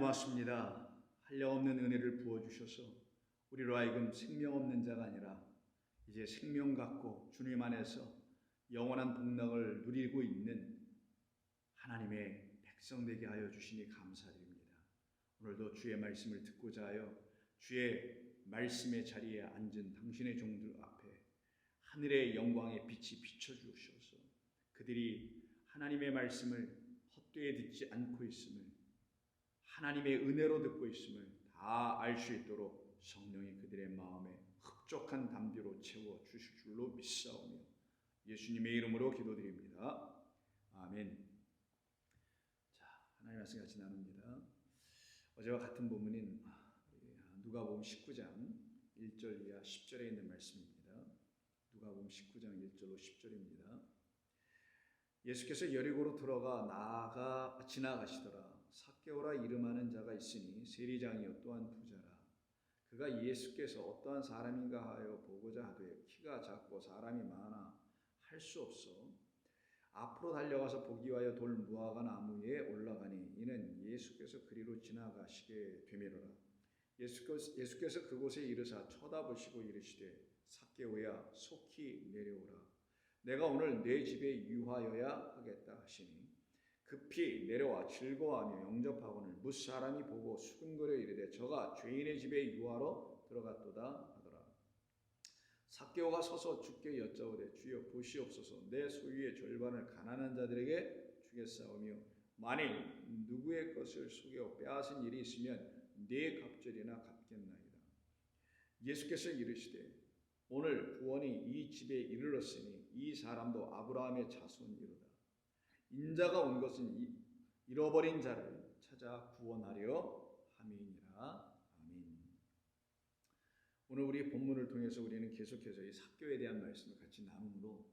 고맙습니다. 한량없는 은혜를 부어주셔서 우리로 하여금 생명 없는 자가 아니라 이제 생명 갖고 주님 안에서 영원한 복락을 누리고 있는 하나님의 백성 되게 하여 주시니 감사드립니다. 오늘도 주의 말씀을 듣고자 하여 주의 말씀의 자리에 앉은 당신의 종들 앞에 하늘의 영광의 빛이 비춰주셔서 그들이 하나님의 말씀을 헛되이 듣지 않고 있음을, 하나님의 은혜로 듣고 있음을 다 알 수 있도록 성령이 그들의 마음에 흡족한 담대로 채워 주실 줄로 믿사오며 예수님의 이름으로 기도드립니다. 아멘. 자, 하나님 말씀 같이 나눕니다. 어제와 같은 본문인 누가복음 19장 1절 이하 10절에 있는 말씀입니다. 누가복음 19장 1절로 10절입니다. 예수께서 여리고로 들어가 지나가시더라. 삭개오라 이름하는 자가 있으니 세리장이요 또한 부자라. 그가 예수께서 어떠한 사람인가 하여 보고자 하되 키가 작고 사람이 많아 할 수 없어 앞으로 달려가서 보기 위하여 돌 무화과 나무에 올라가니 이는 예수께서 그리로 지나가시게 되미로라. 예수께서 그곳에 이르사 쳐다보시고 이르시되 삭개오야 속히 내려오라. 내가 오늘 내 집에 유하여야 하겠다 하시니 급히 내려와 즐거워하며 영접하거늘 무사람이 보고 수군거려 이르되 저가 죄인의 집에 유하러 들어갔도다 하더라. 삭개오가 서서 주께 여짜오되 주여 보시옵소서 내 소유의 절반을 가난한 자들에게 주겠사오며 만일 누구의 것을 속여 빼앗은 일이 있으면 네 갑절이나 갚겠나이다. 예수께서 이르시되 오늘 구원이 이 집에 이르렀으니 이 사람도 아브라함의 자손이로다. 인자가 온 것은 잃어버린 자를 찾아 구원하려 함이니라. 아멘. 오늘 우리 본문을 통해서 우리는 계속해서 이 삭개오에 대한 말씀을 같이 나누므로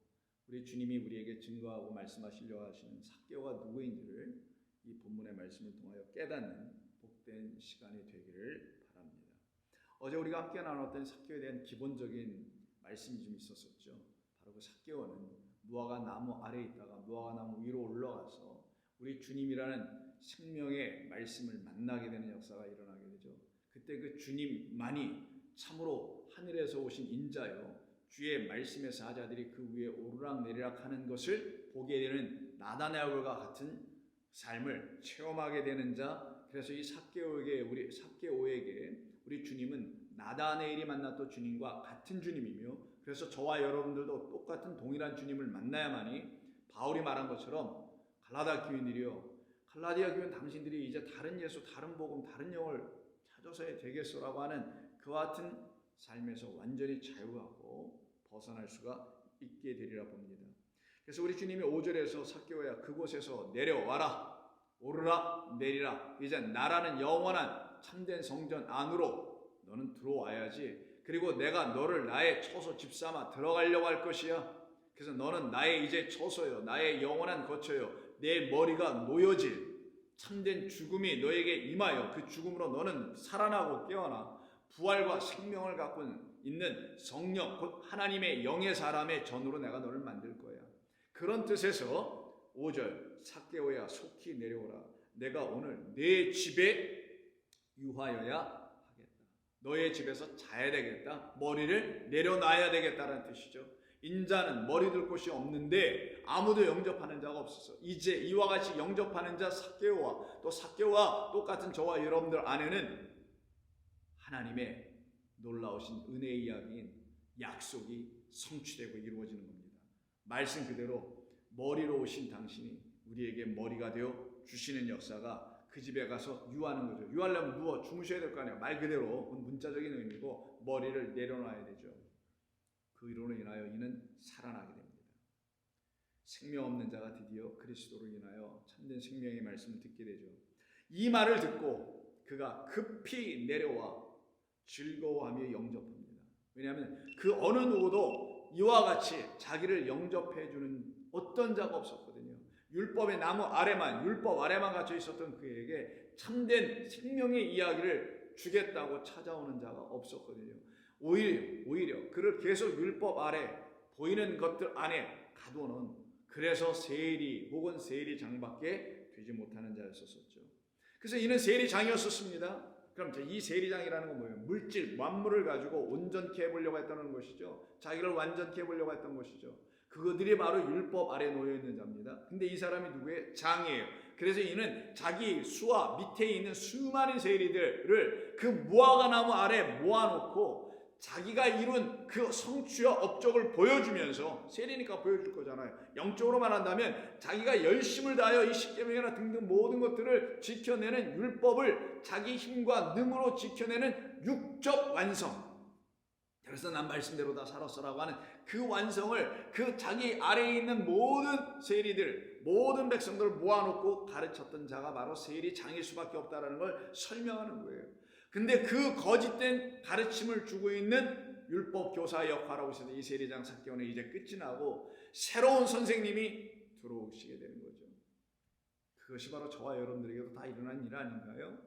우리 주님이 우리에게 증거하고 말씀하시려고 하시는 삭개오가 누구인지를 이 본문의 말씀을 통하여 깨닫는 복된 시간이 되기를 바랍니다. 어제 우리가 함께 나눴던 삭개오에 대한 기본적인 말씀이 좀 있었었죠. 바로 그 삭개오는 무화과 나무 아래에 있다가 무화과 나무 위로 올라가서 우리 주님이라는 생명의 말씀을 만나게 되는 역사가 일어나게 되죠. 그때 그 주님만이 참으로 하늘에서 오신 인자요 주의 말씀의 사자들이 그 위에 오르락내리락 하는 것을 보게 되는 나다나엘과 같은 삶을 체험하게 되는 자. 그래서 이 삭개오에게 우리 주님은 나다나엘이 만났던 주님과 같은 주님이며, 그래서 저와 여러분들도 똑같은 동일한 주님을 만나야만이 바울이 말한 것처럼 갈라디아 교인들이요, 갈라디아 교인 당신들이 이제 다른 예수, 다른 복음, 다른 영을 찾아서야 되겠소라고 하는 그와 같은 삶에서 완전히 자유하고 벗어날 수가 있게 되리라 봅니다. 그래서 우리 주님이 5절에서 삭개오야 그곳에서 내려와라, 오르라 내리라, 이제 나라는 영원한 참된 성전 안으로 너는 들어와야지. 그리고 내가 너를 나의 처소 집삼아 들어가려고 할 것이야. 그래서 너는 나의 이제 처소요, 나의 영원한 거처요, 내 머리가 놓여질 참된 죽음이 너에게 임하여 그 죽음으로 너는 살아나고 깨어나 부활과 생명을 갖고 있는 성령, 곧 하나님의 영의 사람의 전으로 내가 너를 만들 거야. 그런 뜻에서 5절 삭개오야 속히 내려오라. 내가 오늘 내 집에 유하여야 하겠다. 너의 집에서 자야 되겠다. 머리를 내려놔야 되겠다는 뜻이죠. 인자는 머리 둘 곳이 없는데 아무도 영접하는 자가 없어서 이제 이와 같이 영접하는 자 삭개오와 또 삭개오와 똑같은 저와 여러분들 안에는 하나님의 놀라우신 은혜의 이야기인 약속이 성취되고 이루어지는 겁니다. 말씀 그대로 머리로 오신 당신이 우리에게 머리가 되어 주시는 역사가 그 집에 가서 유하는 거죠. 유하려면 누워 주무셔야 될 거 아니에요. 말 그대로 문자적인 의미고 머리를 내려놔야 되죠. 그 이로로 인하여 이는 살아나게 됩니다. 생명 없는 자가 드디어 그리스도로 인하여 참된 생명의 말씀을 듣게 되죠. 이 말을 듣고 그가 급히 내려와 즐거워하며 영접합니다. 왜냐하면 그 어느 누구도 이와 같이 자기를 영접해 주는 어떤 자가 없었거든요. 율법의 나무 아래만, 율법 아래만 갇혀 있었던 그에게 참된 생명의 이야기를 주겠다고 찾아오는 자가 없었거든요. 오히려 그를 계속 율법 아래 보이는 것들 안에 가두어놓은, 그래서 세리 혹은 세리장밖에 되지 못하는 자였었죠. 그래서 이는 세리장이었었습니다. 그럼 이 세리장이라는 건 뭐예요? 물질, 만물을 가지고 온전케 해보려고 했다는 것이죠. 자기를 완전케 해보려고 했던 것이죠. 그것들이 바로 율법 아래 놓여있는 자입니다. 근데 이 사람이 누구예요? 장이에요. 그래서 이는 자기 수와 밑에 있는 수많은 세리들을 그 무화과 나무 아래 모아놓고 자기가 이룬 그 성취와 업적을 보여주면서, 세리니까 보여줄 거잖아요. 영적으로 말한다면 자기가 열심을 다하여 이 십계명이나 등등 모든 것들을 지켜내는 율법을 자기 힘과 능으로 지켜내는 육적 완성. 그래서 난 말씀대로 다 살았어라고 하는 그 완성을 그 자기 아래에 있는 모든 세리들, 모든 백성들을 모아놓고 가르쳤던 자가 바로 세리장일 수밖에 없다는 걸 설명하는 거예요. 근데 그 거짓된 가르침을 주고 있는 율법 교사의 역할하고 있어서 이 세리장 사건은 이제 끝이 나고 새로운 선생님이 들어오시게 되는 거죠. 그것이 바로 저와 여러분들에게도 다 일어난 일 아닌가요?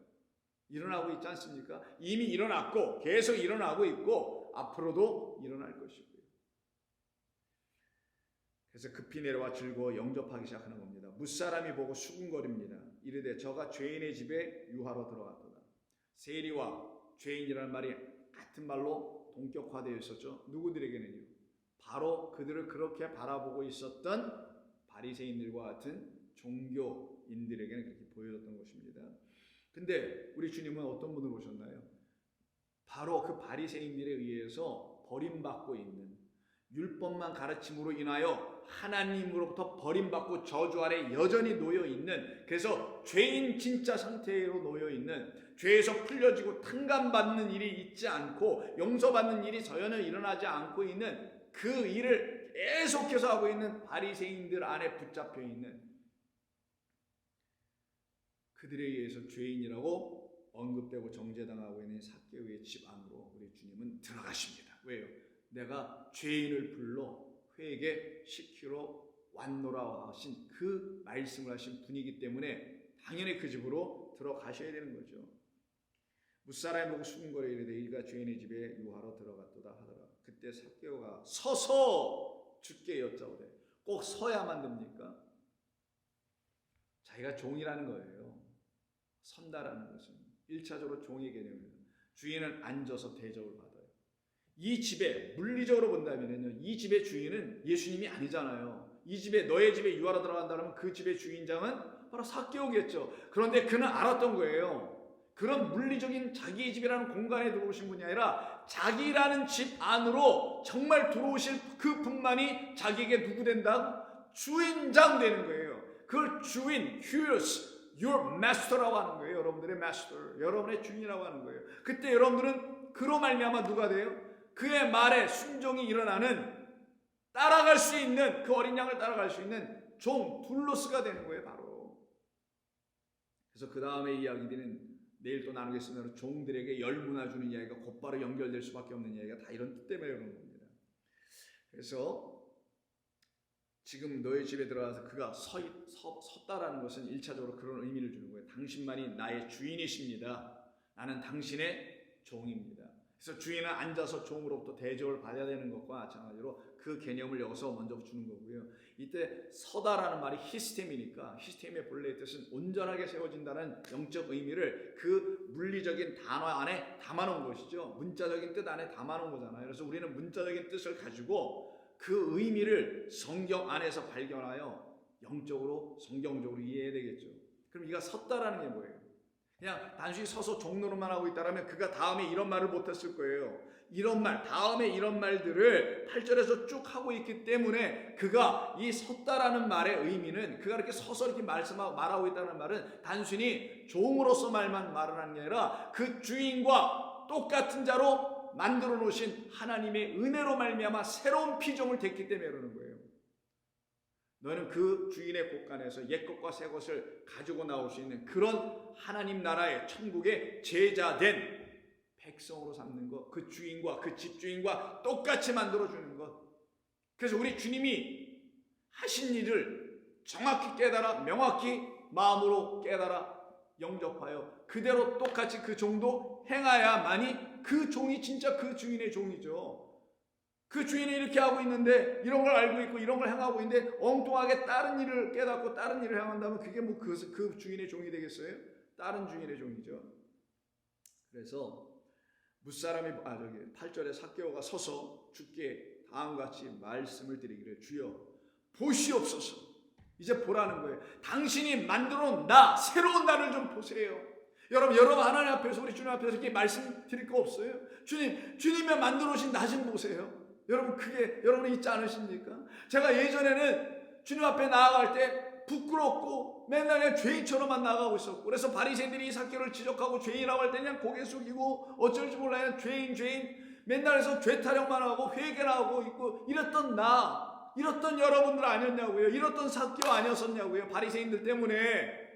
일어나고 있지 않습니까? 이미 일어났고 계속 일어나고 있고 앞으로도 일어날 것이고요. 그래서 급히 내려와 즐거워 영접하기 시작하는 겁니다. 무사람이 보고 수군거립니다. 이르되 저가 죄인의 집에 유하러 들어갔도다. 세리와 죄인이라는 말이 같은 말로 동격화되어 있었죠. 누구들에게는요? 바로 그들을 그렇게 바라보고 있었던 바리새인들과 같은 종교인들에게는 그렇게 보여졌던 것입니다. 근데 우리 주님은 어떤 분으로 오셨나요? 바로 그 바리새인들에 의해서 버림받고 있는, 율법만 가르침으로 인하여 하나님으로부터 버림받고 저주 아래 여전히 놓여있는, 그래서 죄인 진짜 상태로 놓여있는, 죄에서 풀려지고 탕감받는 일이 있지 않고 용서받는 일이 전혀 일어나지 않고 있는 그 일을 계속해서 하고 있는 바리새인들 안에 붙잡혀 있는, 그들에 의해서 죄인이라고 언급되고 정죄당하고 있는 삭개오의 집 안으로 우리 주님은 들어가십니다. 왜요? 내가 죄인을 불러 회개시키러 왔노라 하신 그 말씀을 하신 분이기 때문에 당연히 그 집으로 들어가셔야 되는 거죠. 무사람이 보고 수군거려 이르되 이가 죄인의 집에 유하러 들어갔도다 하더라. 그때 삭개오가 서서 주께 여짜오되, 꼭 서야만 됩니까? 자기가 종이라는 거예요. 선다라는 것은 1차적으로 종의 개념입니다. 주인은 앉아서 대접을 받아요. 이 집에 물리적으로 본다면요, 이 집의 주인은 예수님이 아니잖아요. 이 집에, 너의 집에 유하러 들어간다면 그 집의 주인장은 바로 삭개오겠죠. 그런데 그는 알았던 거예요. 그런 물리적인 자기의 집이라는 공간에 들어오신 분이 아니라 자기라는 집 안으로 정말 들어오실 그 분만이 자기에게 누구 된다? 주인장 되는 거예요. 그걸 주인, 휴스, your master라고 하는 거예요. 여러분들의 master, 여러분의 주인이라고 하는 거예요. 그때 여러분들은 그로 말미암아 누가 돼요? 그의 말에 순종이 일어나는, 따라갈 수 있는, 그 어린 양을 따라갈 수 있는 종, 둘로스가 되는 거예요, 바로. 그래서 그 다음에 이야기들은 내일 또 나누겠습니다. 종들에게 열문화 주는 이야기가 곧바로 연결될 수밖에 없는 이야기가 다 이런 뜻 때문에 그런 겁니다. 그래서 지금 너의 집에 들어가서 그가 섰다라는 것은 1차적으로 그런 의미를 주는 거예요. 당신만이 나의 주인이십니다. 나는 당신의 종입니다. 그래서 주인은 앉아서 종으로부터 대접을 받아야 되는 것과 마찬가지로 그 개념을 여기서 먼저 주는 거고요. 이때 서다라는 말이 히스템이니까, 히스템의 본래의 뜻은 온전하게 세워진다는 영적 의미를 그 물리적인 단어 안에 담아놓은 것이죠. 문자적인 뜻 안에 담아놓은 거잖아요. 그래서 우리는 문자적인 뜻을 가지고 그 의미를 성경 안에서 발견하여 영적으로, 성경적으로 이해해야 되겠죠. 그럼 이가 섰다라는 게 뭐예요? 그냥 단순히 서서 종노릇만 하고 있다면 그가 다음에 이런 말을 못했을 거예요. 이런 말, 다음에 이런 말들을 8절에서 쭉 하고 있기 때문에 그가 이 섰다라는 말의 의미는, 그가 이렇게 서서 이렇게 말하고 있다는 말은 단순히 종으로서 말만 말을 하는 게 아니라 그 주인과 똑같은 자로 만들어 놓으신 하나님의 은혜로 말미암아 새로운 피조물 됐기 때문에 그러는 거예요. 너는 그 주인의 곳간에서 옛것과 새것을 가지고 나올 수 있는 그런 하나님 나라의 천국의 제자된 백성으로 삼는 것, 그 주인과 그 집주인과 똑같이 만들어주는 것. 그래서 우리 주님이 하신 일을 정확히 깨달아, 명확히 마음으로 깨달아 영접하여 그대로 똑같이 그 종도 행하야만이 그 종이 진짜 그 주인의 종이죠. 그 주인이 이렇게 하고 있는데, 이런 걸 알고 있고 이런 걸 행하고 있는데 엉뚱하게 다른 일을 깨닫고 다른 일을 행한다면 그게 뭐 그 주인의 종이 되겠어요? 다른 중인의 종이죠. 그래서 무사람이 8절에 삭개오가 서서 주께 다음과 같이 말씀을 드리기를 주여 보시옵소서. 이제 보라는 거예요. 당신이 만들어 놓은 나, 새로운 나를 좀 보세요. 여러분 하나님 앞에서, 우리 주님 앞에서 이렇게 말씀드릴 거 없어요? 주님이 만들어 놓으신 나 좀 보세요. 여러분 그게 여러분이 있지 않으십니까? 제가 예전에는 주님 앞에 나아갈 때 부끄럽고 맨날 그냥 죄인처럼만 나아가고 있었고, 그래서 바리새인들이 삭개오를 지적하고 죄인이라고 할 때 그냥 고개 숙이고 어쩔 줄 몰라 그냥 죄인 맨날 해서 죄 타령만 하고 회개나 하고 있고 이랬던 여러분들 아니었냐고요. 이랬던 삭개오 아니었었냐고요. 바리새인들 때문에.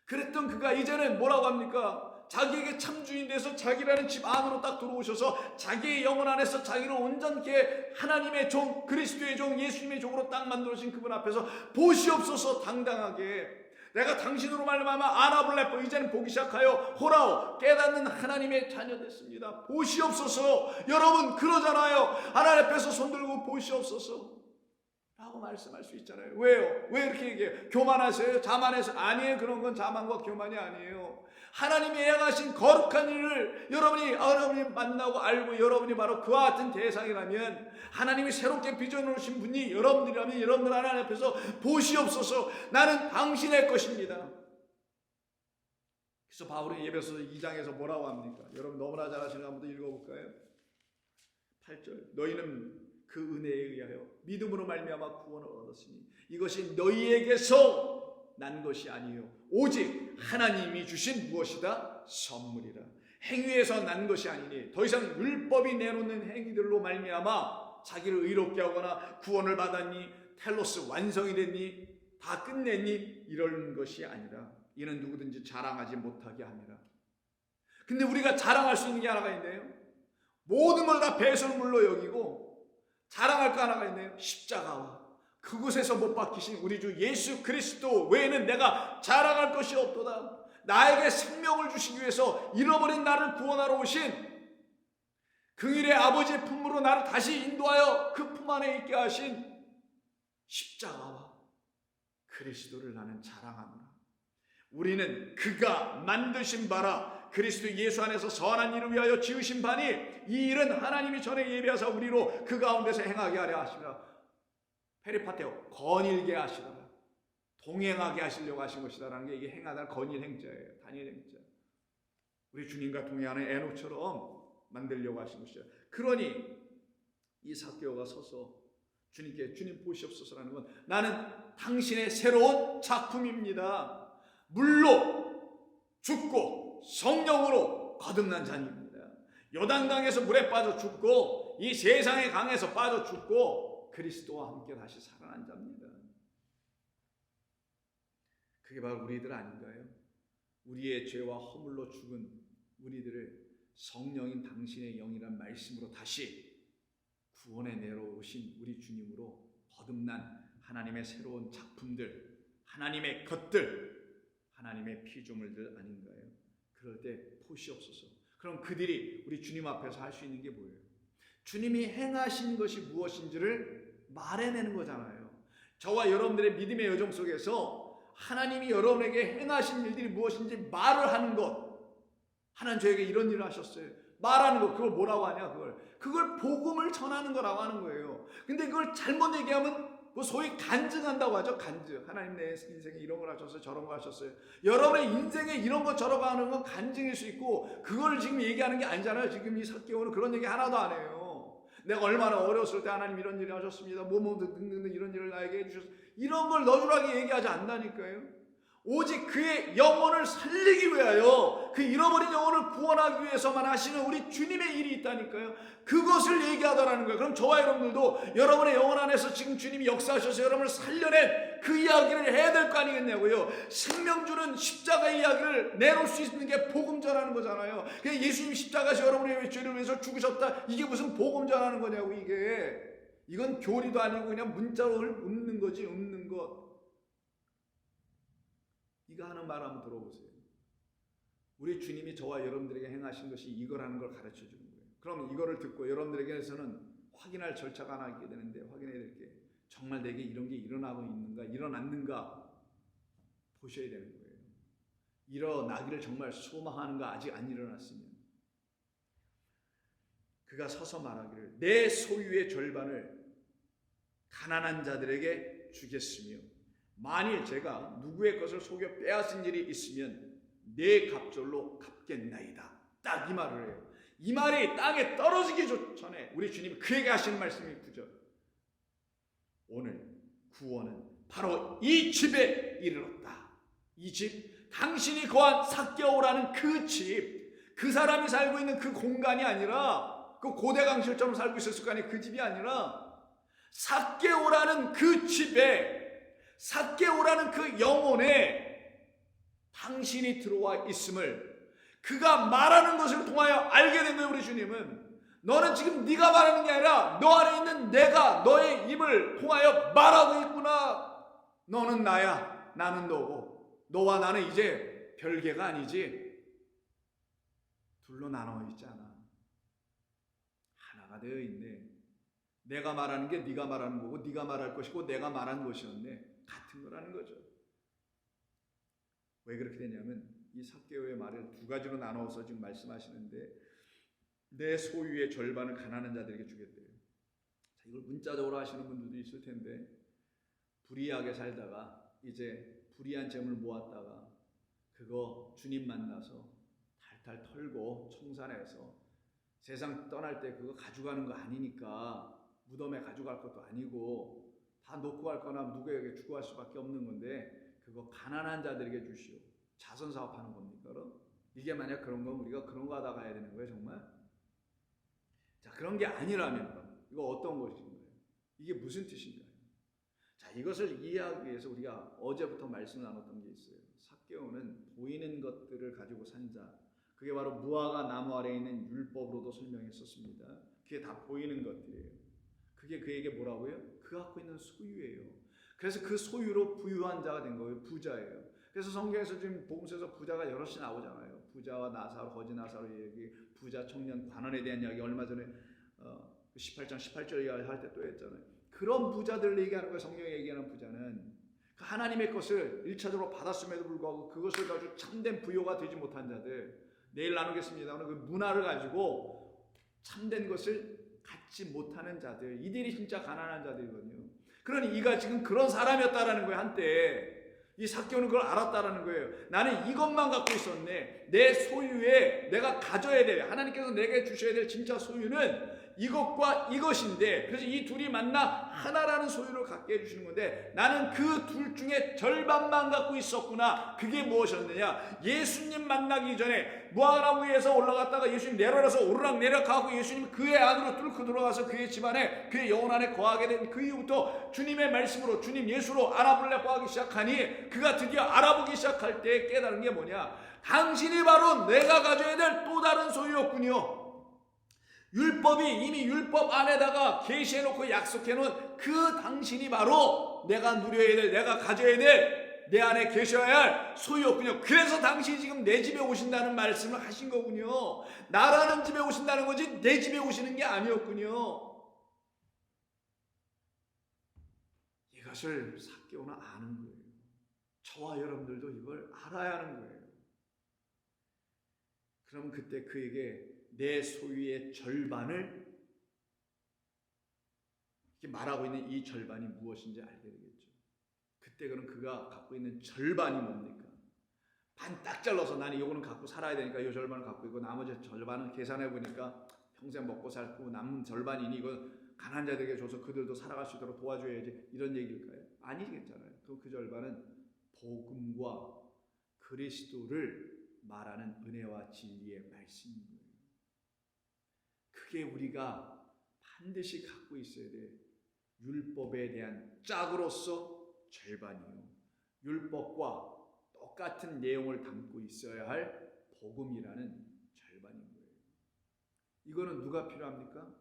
그랬던 그가 이제는 뭐라고 합니까? 자기에게 참주인 돼서 자기라는 집 안으로 딱 들어오셔서 자기의 영혼 안에서 자기를 온전케 하나님의 종, 그리스도의 종, 예수님의 종으로 딱 만들어진 그분 앞에서 보시옵소서. 당당하게 내가 당신으로 말미암아 아나블레포 이제는 보기 시작하여 호라오 깨닫는 하나님의 자녀 됐습니다. 보시옵소서. 여러분 그러잖아요. 하나님 앞에서 손들고 보시옵소서 라고 말씀할 수 있잖아요. 왜요? 왜 이렇게 얘기해요? 교만하세요? 자만해서? 아니에요. 그런 건 자만과 교만이 아니에요. 하나님이 행하신 거룩한 일을 여러분이 만나고 알고 여러분이 바로 그와 같은 대상이라면, 하나님이 새롭게 빚어놓으신 분이 여러분들이라면 여러분들 하나님 앞에서 보시옵소서. 나는 당신의 것입니다. 그래서 바울은 에베소서 2장에서 뭐라고 합니까? 여러분 너무나 잘 아시는 거 한번 더 읽어볼까요? 8절 너희는 그 은혜에 의하여 믿음으로 말미암아 구원을 얻었으니 이것이 너희에게서 난 것이 아니요 오직 하나님이 주신 무엇이다? 선물이라. 행위에서 난 것이 아니니 더 이상 율법이 내놓는 행위들로 말미암아 자기를 의롭게 하거나 구원을 받았니, 텔로스 완성이 됐니, 다 끝냈니, 이런 것이 아니라 이는 누구든지 자랑하지 못하게 함이라. 근데 우리가 자랑할 수 있는 게 하나가 있네요. 모든 걸 다 배설물로 여기고 자랑할 거 하나가 있네요. 십자가와 그곳에서 못 박히신 우리 주 예수 그리스도 외에는 내가 자랑할 것이 없도다. 나에게 생명을 주시기 위해서 잃어버린 나를 구원하러 오신 긍휼의 아버지의 품으로 나를 다시 인도하여 그 품 안에 있게 하신 십자가와 그리스도를 나는 자랑하노라. 우리는 그가 만드신 바라 그리스도 예수 안에서 선한 일을 위하여 지으신 바니 이 일은 하나님이 전에 예비하사 우리로 그 가운데서 행하게 하려 하시라. 페리파테오 거닐게 하시더라. 동행하게 하시려고 하신 것이다라는 게 이게 행하다 건일 행자예요. 단일 행자. 우리 주님과 동행하는 에녹처럼 만들려고 하신 것이죠. 그러니 이 삭개오가 서서 주님께 주님 보시옵소서라는 건 나는 당신의 새로운 작품입니다. 물로 죽고 성령으로 거듭난 자입니다. 요단강에서 물에 빠져 죽고 이 세상의 강에서 빠져 죽고 그리스도와 함께 다시 살아난 자입니다. 그게 바로 우리들 아닌가요? 우리의 죄와 허물로 죽은 우리들을 성령인 당신의 영이란 말씀으로 다시 구원에 내려오신 우리 주님으로 거듭난 하나님의 새로운 작품들, 하나님의 것들, 하나님의 피조물들 아닌가요? 그럴 때 보시옵소서. 그럼 그들이 우리 주님 앞에서 할 수 있는 게 뭐예요? 주님이 행하신 것이 무엇인지를 말해내는 거잖아요. 저와 여러분들의 믿음의 여정 속에서 하나님이 여러분에게 행하신 일들이 무엇인지 말을 하는 것. 하나님 저에게 이런 일을 하셨어요. 말하는 거, 그걸 뭐라고 하냐? 그걸 복음을 전하는 거라고 하는 거예요. 근데 그걸 잘못 얘기하면 뭐 소위 간증한다고 하죠. 간증. 하나님 내 인생에 이런 걸 하셨어요. 저런 걸 하셨어요. 여러분의 인생에 이런 거 저런 거 하는 건 간증일 수 있고 그걸 지금 얘기하는 게 아니잖아요. 지금 이 삭개오는 그런 얘기 하나도 안 해요. 내가 얼마나 어려웠을 때 하나님 이런 일을 하셨습니다. 등등등 이런 일을 나에게 해주셨어요. 이런 걸 너줄하게 얘기하지 않는다니까요. 오직 그의 영혼을 살리기 위하여 그 잃어버린 영혼을 구원하기 위해서만 하시는 우리 주님의 일이 있다니까요. 그것을 얘기하더라는 거예요. 그럼 저와 여러분들도 여러분의 영혼 안에서 지금 주님이 역사하셔서 여러분을 살려낸 그 이야기를 해야 될 거 아니겠냐고요. 생명 주는 십자가 이야기를 내놓을 수 있는 게 복음 전하는 거잖아요. 그냥 예수님이 십자가에서 여러분의 죄를 위해서 죽으셨다. 이게 무슨 복음 전하는 거냐고. 이건 교리도 아니고 그냥 문자로 읊는 거지. 읊는 것. 이거 하는 말 한번 들어보세요. 우리 주님이 저와 여러분들에게 행하신 것이 이거라는 걸 가르쳐 주는 거예요. 그럼 이거를 듣고 여러분들에게서는 확인할 절차가 하나 있게 되는데, 확인해야 될 게 정말 내게 이런 게 일어나고 있는가, 일어났는가 보셔야 되는 거예요. 일어나기를 정말 소망하는가 아직 안 일어났으면 그가 서서 말하기를 내 소유의 절반을 가난한 자들에게 주겠으며 만일 제가 누구의 것을 속여 빼앗은 일이 있으면 내 갑절로 갚겠나이다. 딱 이 말을 해요. 이 말이 땅에 떨어지기 전에 우리 주님이 그에게 하시는 말씀이 9절. 오늘 구원은 바로 이 집에 이르렀다. 이 집, 당신이 거한 삭개오라는 그 집, 그 사람이 살고 있는 그 공간이 아니라 그 고대강실처럼 살고 있었을 거 아니에요. 그 집이 아니라 삭개오라는 그 집에, 삭개오라는 그 영혼에 당신이 들어와 있음을 그가 말하는 것을 통하여 알게 된 거예요. 우리 주님은 너는 지금 네가 말하는 게 아니라 너 안에 있는 내가 너의 입을 통하여 말하고 있구나. 너는 나야, 나는 너고 너와 나는 이제 별개가 아니지. 둘로 나눠 있잖아. 하나가 되어 있네. 내가 말하는 게 네가 말하는 거고 네가 말할 것이고 내가 말한 것이었네. 같은 거라는 거죠. 왜 그렇게 되냐면 이 삭개오의 말을 두 가지로 나눠서 지금 말씀하시는데 내 소유의 절반을 가난한 자들에게 주겠대요. 자, 이걸 문자적으로 하시는 분들도 있을 텐데 불의하게 살다가 이제 불의한 재물 모았다가 그거 주님 만나서 탈탈 털고 청산해서 세상 떠날 때 그거 가져가는 거 아니니까 무덤에 가져갈 것도 아니고 다 놓고 갈 거나 누구에게 주고 할 수밖에 없는 건데 그거 가난한 자들에게 주시오. 자선 사업하는 겁니까? 그럼? 이게 만약 그런 건 우리가 그런 거 하다 가야 되는 거예요, 정말? 자, 그런 게 아니라면 이거 어떤 것인가요? 이게 무슨 뜻인가요? 자, 이것을 이해하기 위해서 우리가 어제부터 말씀 나눴던 게 있어요. 삭개오는 보이는 것들을 가지고 산 자. 그게 바로 무화과 나무 아래에 있는 율법으로도 설명했었습니다. 그게 다 보이는 것들이에요. 그게 그에게 뭐라고요? 그 갖고 있는 소유예요. 그래서 그 소유로 부유한 자가 된 거예요. 부자예요. 그래서 성경에서 지금 복음서에서 부자가 여럿이 나오잖아요. 부자와 나사로, 거지 나사로 얘기, 부자 청년 관원에 대한 이야기 얼마 전에 18장 18절 이야기할 때 또 했잖아요. 그런 부자들을 얘기하는 거예요. 성경이 얘기하는 부자는 그 하나님의 것을 1차적으로 받았음에도 불구하고 그것을 가지고 참된 부요가 되지 못한 자들. 내일 나누겠습니다만 그 문화를 가지고 참된 것을 갖지 못하는 자들. 이들이 진짜 가난한 자들이거든요. 그러니 이가 지금 그런 사람이었다라는 거예요. 한때. 이 삭개오는 그걸 알았다라는 거예요. 나는 이것만 갖고 있었네. 내 소유에 내가 가져야 돼. 하나님께서 내게 주셔야 될 진짜 소유는 이것과 이것인데, 그래서 이 둘이 만나 하나라는 소유를 갖게 해주시는 건데 나는 그 둘 중에 절반만 갖고 있었구나. 그게 무엇이었느냐? 예수님 만나기 전에 무화과나무에서 올라갔다가 예수님 내려라서 오르락내리락하고 예수님 그의 안으로 뚫고 들어가서 그의 집안에 그의 영혼 안에 거하게 된 그 이후부터 주님의 말씀으로 주님 예수로 알아보려고 하기 시작하니 그가 드디어 알아보기 시작할 때 깨달은 게 뭐냐? 당신이 바로 내가 가져야 될 또 다른 소유였군요. 율법이 이미 율법 안에다가 계시해놓고 약속해놓은 그 당신이 바로 내가 누려야 될, 내가 가져야 될, 내 안에 계셔야 할 소유였군요. 그래서 당신이 지금 내 집에 오신다는 말씀을 하신 거군요. 나라는 집에 오신다는 거지 내 집에 오시는 게 아니었군요. 이것을 삭개오는 아는 거예요. 저와 여러분들도 이걸 알아야 하는 거예요. 그럼 그때 그에게 내 소유의 절반을 이렇게 말하고 있는 이 절반이 무엇인지 알게 되겠죠. 그때 그럼 그가 갖고 있는 절반이 뭡니까? 반 딱 잘라서 나는 이거는 갖고 살아야 되니까 이 절반을 갖고 있고 나머지 절반은 계산해 보니까 평생 먹고 살고 남은 절반이니 이거 가난한 자들에게 줘서 그들도 살아갈 수 있도록 도와줘야지, 이런 얘기일까요? 아니겠잖아요. 그 절반은 복음과 그리스도를 말하는 은혜와 진리의 말씀인 거예요. 그게 우리가 반드시 갖고 있어야 돼. 율법에 대한 짝으로서 절반이요. 율법과 똑같은 내용을 담고 있어야 할 복음이라는 절반인 거예요. 이거는 누가 필요합니까?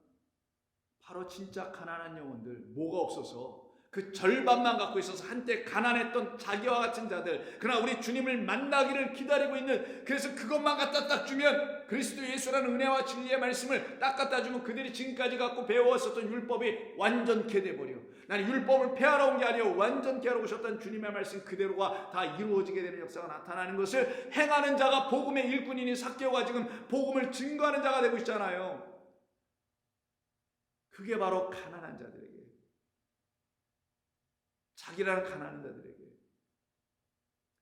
바로 진짜 가난한 영혼들, 뭐가 없어서 그 절반만 갖고 있어서 한때 가난했던 자기와 같은 자들, 그러나 우리 주님을 만나기를 기다리고 있는, 그래서 그것만 갖다 딱 주면, 그리스도 예수라는 은혜와 진리의 말씀을 딱 갖다 주면 그들이 지금까지 갖고 배워왔었던 율법이 완전케 돼버려. 나는 율법을 폐하러 온 게 아니라 완전케 하러 오셨다는 주님의 말씀 그대로가 다 이루어지게 되는 역사가 나타나는 것을 행하는 자가 복음의 일꾼이니 삭개오가 지금 복음을 증거하는 자가 되고 있잖아요. 그게 바로 가난한 자들에게, 자기라는 가난한 자들에게,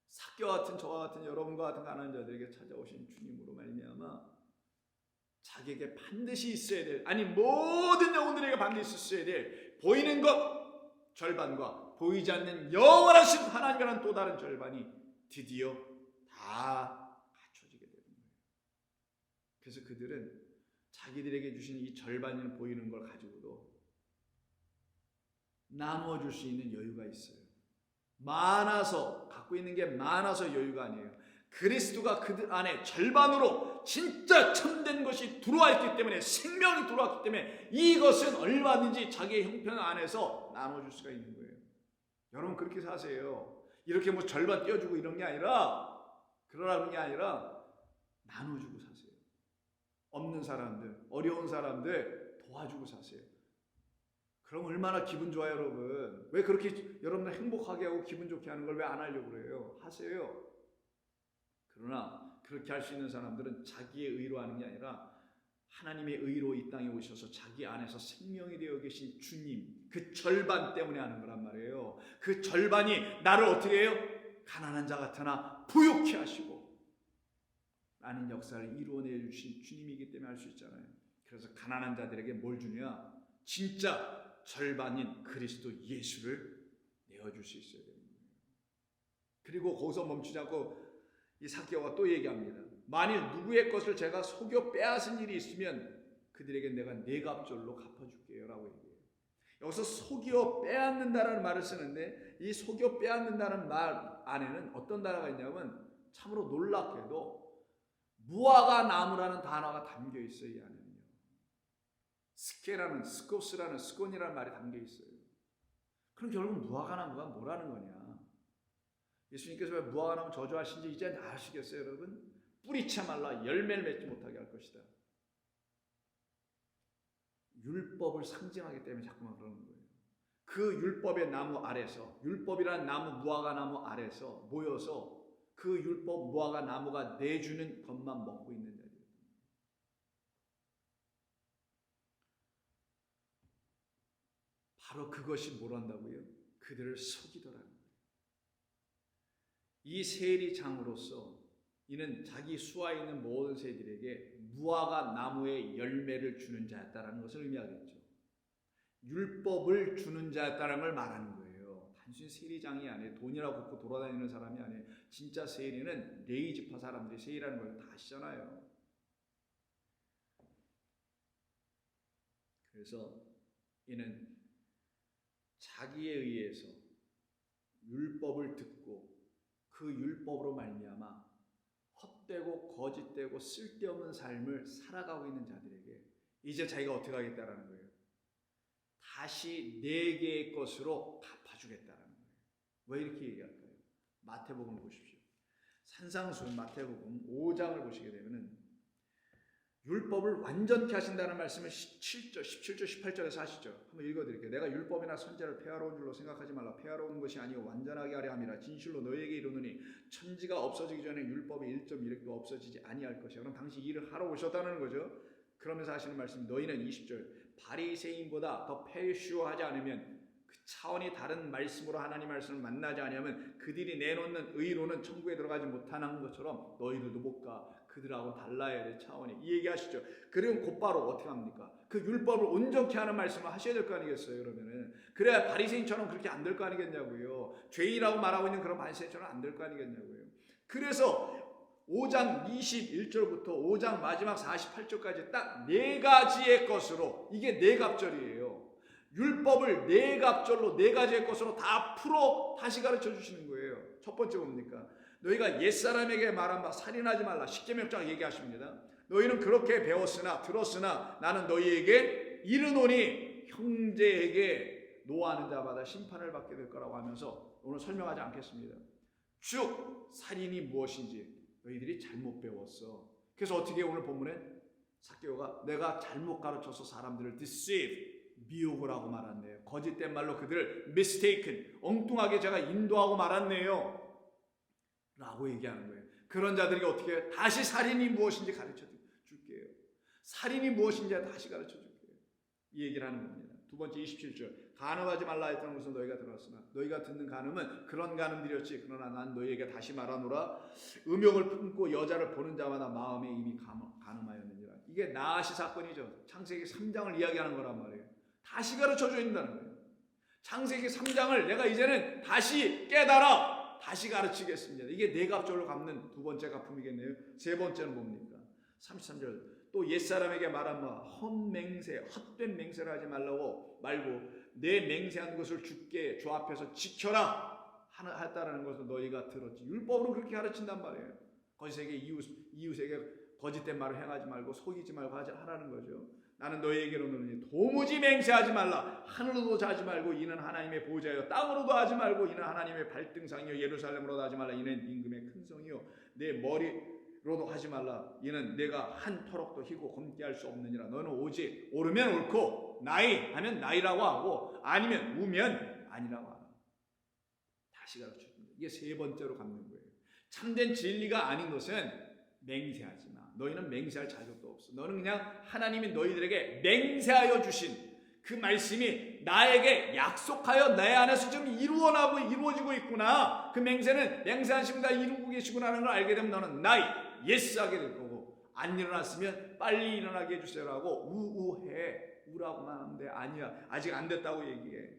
삭개와 같은 저와 같은 여러분과 같은 가난한 자들에게 찾아오신 주님으로 말미암아 자기에게 반드시 있어야 될, 아니 모든 영혼들에게 반드시 있어야 될 보이는 것 절반과 보이지 않는 영원하신 하나님이라는 또 다른 절반이 드디어 다 갖춰지게 되는 거예요. 그래서 그들은 자기들에게 주신 이 절반이 보이는 걸 가지고도 나누어 줄 수 있는 여유가 있어요. 많아서, 갖고 있는 게 많아서 여유가 아니에요. 그리스도가 그들 안에 절반으로 진짜 참된 것이 들어와 있기 때문에, 생명이 들어왔기 때문에 이것은 얼마든지 자기의 형편 안에서 나눠줄 수가 있는 거예요. 여러분 그렇게 사세요. 이렇게 뭐 절반 떼어주고 이런 게 아니라, 그러라는 게 아니라 나눠주고 사세요. 없는 사람들, 어려운 사람들 도와주고 사세요. 그럼 얼마나 기분 좋아요, 여러분. 왜 그렇게 여러분을 행복하게 하고 기분 좋게 하는 걸 왜 안 하려고 그래요? 하세요. 그러나 그렇게 할 수 있는 사람들은 자기의 의로 하는 게 아니라 하나님의 의로 이 땅에 오셔서 자기 안에서 생명이 되어 계신 주님, 그 절반 때문에 하는 거란 말이에요. 그 절반이 나를 어떻게 해요? 가난한 자 같으나 부유케 하시고 라는 역사를 이루어내 주신 주님이기 때문에 할 수 있잖아요. 그래서 가난한 자들에게 뭘 주냐? 진짜 절반인 그리스도 예수를 내어줄 수 있어야 됩니다. 그리고 거기서 멈추지 않고 이 삭개오가 또 얘기합니다. 만일 누구의 것을 제가 속여 빼앗은 일이 있으면 그들에게 내가 4갑절로 갚아줄게요 라고 얘기해요. 여기서 속여 빼앗는다라는 말을 쓰는데, 이 속여 빼앗는다는 말 안에는 어떤 단어가 있냐면 참으로 놀랍게도 무화과 나무라는 단어가 담겨 있어요. 이 안에는요. 스케라는, 스코스라는, 스콘이라는 말이 담겨 있어요. 그럼 결국 무화과 나무가 뭐라는 거냐? 예수님께서 왜 무화과 나무 저주하신지 이제 아시겠어요, 여러분? 뿌리채 말라 열매를 맺지 못하게 할 것이다. 율법을 상징하기 때문에 자꾸만 그러는 거예요. 그 율법의 나무 아래서, 율법이라는 나무, 무화과 나무 아래서 모여서 그 율법 무화과 나무가 내주는 것만 먹고 있는 자들. 바로 그것이 뭘 한다고요? 그들을 속이더라는 거예요. 이 세리장으로서 이는 자기 수하에 있는 모든 새들에게 무화과 나무의 열매를 주는 자였다라는 것을 의미하겠죠. 율법을 주는 자였다는 걸 말하는 거예요. 단순히 세리장이 아니에요. 돈이라고 걷고 돌아다니는 사람이 아니에요. 진짜 세리는 레위지파 사람들이 세리라는 걸 다 아시잖아요. 그래서 이는 자기에 의해서 율법을 듣고 그 율법으로 말미암아 헛되고 거짓되고 쓸데없는 삶을 살아가고 있는 자들에게 이제 자기가 어떻게 하겠다라는 거예요. 다시 4개의 것으로 갚아주겠다라는 거예요. 왜 이렇게 얘기할까요? 마태복음 보십시오. 산상수훈 마태복음 5장을 보시게 되면은 율법을 완전케 하신다는 말씀을 17절, 18절에서 하시죠. 한번 읽어드릴게요. 내가 율법이나 선제를 폐하러 온 줄로 생각하지 말라. 폐하러 온 것이 아니오 완전하게 하려 함이라. 진실로 너희에게 이르노니 천지가 없어지기 전에 율법이 1.1획도 없어지지 아니할 것이야. 그럼 당시 일을 하러 오셨다는 거죠. 그러면서 하시는 말씀, 너희는 20절 바리새인보다 더 폐슈하지 않으면, 그 차원이 다른 말씀으로 하나님 말씀을 만나지 아니하면 그들이 내놓는 의로는 천국에 들어가지 못하는 것처럼 너희들도 못 가. 그들하고 달라야 될 차원이, 이 얘기하시죠. 그리고 곧바로 어떻게 합니까? 그 율법을 온전케 하는 말씀을 하셔야 될 거 아니겠어요? 그러면은 그래야 바리새인처럼 그렇게 안 될 거 아니겠냐고요. 죄인이라고 말하고 있는 그런 바리새인처럼 안 될 거 아니겠냐고요. 그래서 5장 21절부터 5장 마지막 48절까지 딱 4가지의 것으로, 이게 4갑절이에요. 율법을 4갑절로 4가지의 것으로 다 풀어 다시 가르쳐 주시는 거예요. 첫 번째 뭡니까? 너희가 옛사람에게 말한 바 살인하지 말라. 십계명장 얘기하십니다. 너희는 그렇게 배웠으나 들었으나 나는 너희에게 이르노니 형제에게 노하는 자마다 심판을 받게 될 거라고 하면서 오늘 설명하지 않겠습니다. 쭉 살인이 무엇인지 너희들이 잘못 배웠어. 그래서 어떻게 오늘 본문에 삭개오가 내가 잘못 가르쳐서 사람들을 deceive, 미혹을 하고 말았네요. 거짓된 말로 그들을 mistaken, 엉뚱하게 제가 인도하고 말았네요 라고 얘기하는 거예요. 그런 자들에게 어떻게 다시 살인이 무엇인지 가르쳐 줄게요. 살인이 무엇인지 다시 가르쳐 줄게요. 이 얘기를 하는 겁니다. 두 번째 27절 간음하지 말라 했던 것을 너희가 들었으나 너희가 듣는 간음은 그런 간음들이었지. 그러나 난 너희에게 다시 말하노라. 음욕을 품고 여자를 보는 자마다 마음에 이미 간음하였느니라. 이게 나아시 사건이죠. 창세기 3장을 이야기하는 거란 말이에요. 다시 가르쳐 줘야 된다는 거예요. 창세기 3장을 내가 이제는 다시 깨달아 다시 가르치겠습니다. 이게 내갑절로 갚는 두 번째 갚음이겠네요. 세 번째는 뭡니까? 33절 또 옛사람에게 말한 바 헛맹세, 헛된 맹세를 하지 말고 내 맹세한 것을 주께 주 앞에서 지켜라 했다라는 것을 너희가 들었지. 율법으로 그렇게 가르친단 말이에요. 거짓에게 이웃에게 거짓된 말을 행하지 말고 속이지 말고 하라는 거죠. 나는 너희에게로는 도무지 맹세하지 말라. 하늘로도 자지 말고 이는 하나님의 보좌여. 땅으로도 하지 말고 이는 하나님의 발등상이요. 예루살렘으로도 하지 말라. 이는 임금의 큰 성이요. 내 머리로도 하지 말라. 이는 내가 한 터럭도 희고 검게 할 수 없느니라. 너는 오직 옳으면 옳고 나이 하면 나이라고 하고 아니면 우면 아니라고 하라. 다시 가르쳐줍니다. 이게 세 번째로 갚는 거예요. 참된 진리가 아닌 것은 맹세하지 마. 너희는 맹세할 자격도 없어. 너는 그냥 하나님이 너희들에게 맹세하여 주신 그 말씀이 나에게 약속하여 내 안에서 좀 이루어지고 있구나. 그 맹세는 맹세하시면 다 이루고 계시구나 하는 걸 알게 되면 너는 나이 예스하게 될 거고 안 일어났으면 빨리 일어나게 해주세요라고 우라고만 하는데 아니야. 아직 안 됐다고 얘기해.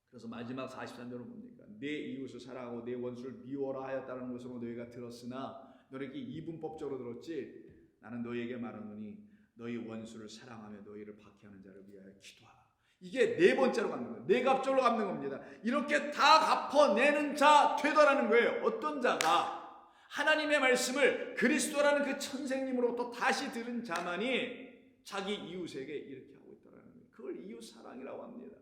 그래서 마지막 43절은 뭡니까? 내 이웃을 사랑하고 내 원수를 미워라 하였다는 것으로 너희가 들었으나 너희에게 이분법적으로 들었지. 나는 너희에게 말하노니 너희 원수를 사랑하며 너희를 박해하는 자를 위하여 기도하라. 이게 네 번째로 갚는 거예요. 네 갑절로 갚는 겁니다. 이렇게 다 갚아내는 자 되더라는 거예요. 어떤 자가 하나님의 말씀을 그리스도라는 그 천생님으로부터 다시 들은 자만이 자기 이웃에게 이렇게 하고 있다는 거예요. 그걸 이웃 사랑이라고 합니다.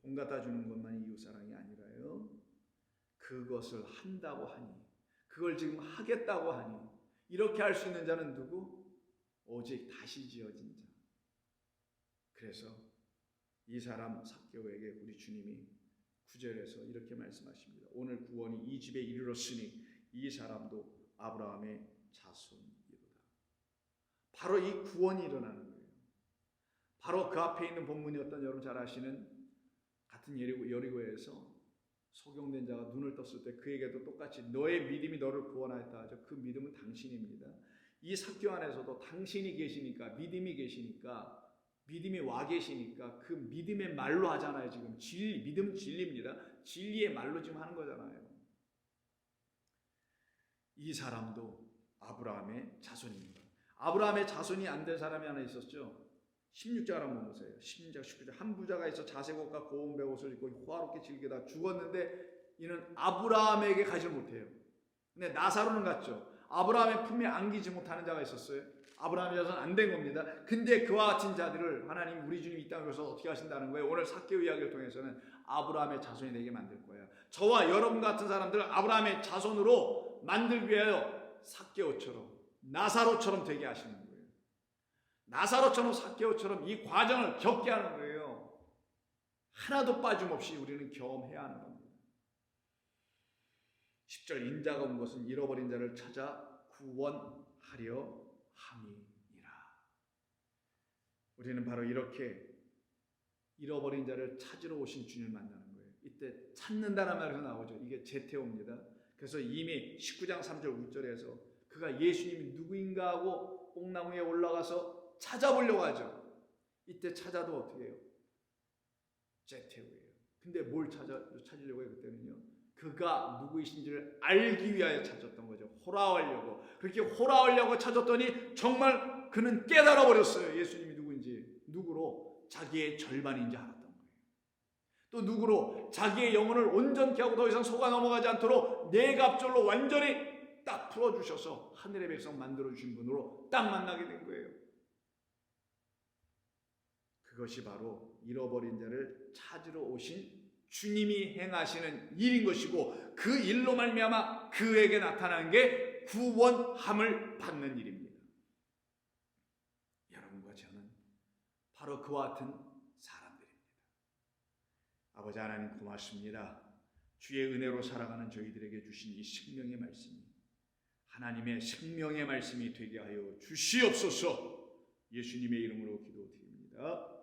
돈 갖다 주는 것만이 이웃 사랑이 아니라요. 그것을 한다고 하니, 그걸 지금 하겠다고 하니, 이렇게 할 수 있는 자는 누구? 오직 다시 지어진 자. 그래서 이 사람 삭개오에게 우리 주님이 9절에서 이렇게 말씀하십니다. 오늘 구원이 이 집에 이르렀으니 이 사람도 아브라함의 자손이로다. 바로 이 구원이 일어나는 거예요. 바로 그 앞에 있는 본문이었던 여러분 잘 아시는 같은 여리고에서 소경된 자가 눈을 떴을 때 그에게도 똑같이 너의 믿음이 너를 구원하였다 하죠. 그 믿음은 당신입니다. 이 삭개오 안에서도 당신이 계시니까, 믿음이 계시니까, 믿음이 와 계시니까 그 믿음의 말로 하잖아요. 지금 진리, 믿음은 진리입니다. 진리의 말로 지금 하는 거잖아요. 이 사람도 아브라함의 자손입니다. 아브라함의 자손이 안 된 사람이 하나 있었죠. 16절 한번 보세요. 16절, 19절. 한 부자가 있어 자색옷과 고운 배옷을 입고 호화롭게 즐기다 죽었는데 이는 아브라함에게 가지 못해요. 근데 나사로는 갔죠. 아브라함의 품에 안기지 못하는 자가 있었어요. 아브라함의 자손 안 된 겁니다. 근데 그와 같은 자들을 하나님 우리 주님 이 땅에서 어떻게 하신다는 거예요? 오늘 삭개오 이야기를 통해서는 아브라함의 자손이 되게 만들 거예요. 저와 여러분 같은 사람들을 아브라함의 자손으로 만들기 위하여 삭개오처럼 나사로처럼 되게 하시는 거예요. 나사로처럼 삭개오처럼 이 과정을 겪게 하는 거예요. 하나도 빠짐없이 우리는 경험해야 하는 겁니다. 10절 인자가 온 것은 잃어버린 자를 찾아 구원하려 함이니라. 우리는 바로 이렇게 잃어버린 자를 찾으러 오신 주님을 만나는 거예요. 이때 찾는다는 말에서 나오죠. 이게 제테오입니다. 그래서 이미 19장 3절 5절에서 그가 예수님이 누구인가 하고 뽕나무에 올라가서 찾아보려고 하죠. 이때 찾아도 어떻게 해요? 제테오예요. 근데 뭘 찾으려고 해요? 그때는요. 그가 누구이신지를 알기 위하여 찾았던 거죠. 호라하려고. 그렇게 호라하려고 찾았더니 정말 그는 깨달아 버렸어요. 예수님이 누구인지. 누구로? 자기의 절반인지 알았던 거예요. 또 누구로? 자기의 영혼을 온전케 하고 더 이상 속아 넘어가지 않도록 내갑절로 완전히 딱 풀어주셔서 하늘의 백성 만들어주신 분으로 딱 만나게 된 거예요. 그것이 바로 잃어버린 자를 찾으러 오신 주님이 행하시는 일인 것이고, 그 일로 말미암아 그에게 나타나는 게 구원함을 받는 일입니다. 여러분과 저는 바로 그와 같은 사람들입니다. 아버지 하나님 고맙습니다. 주의 은혜로 살아가는 저희들에게 주신 이 생명의 말씀이 하나님의 생명의 말씀이 되게 하여 주시옵소서. 예수님의 이름으로 기도드립니다.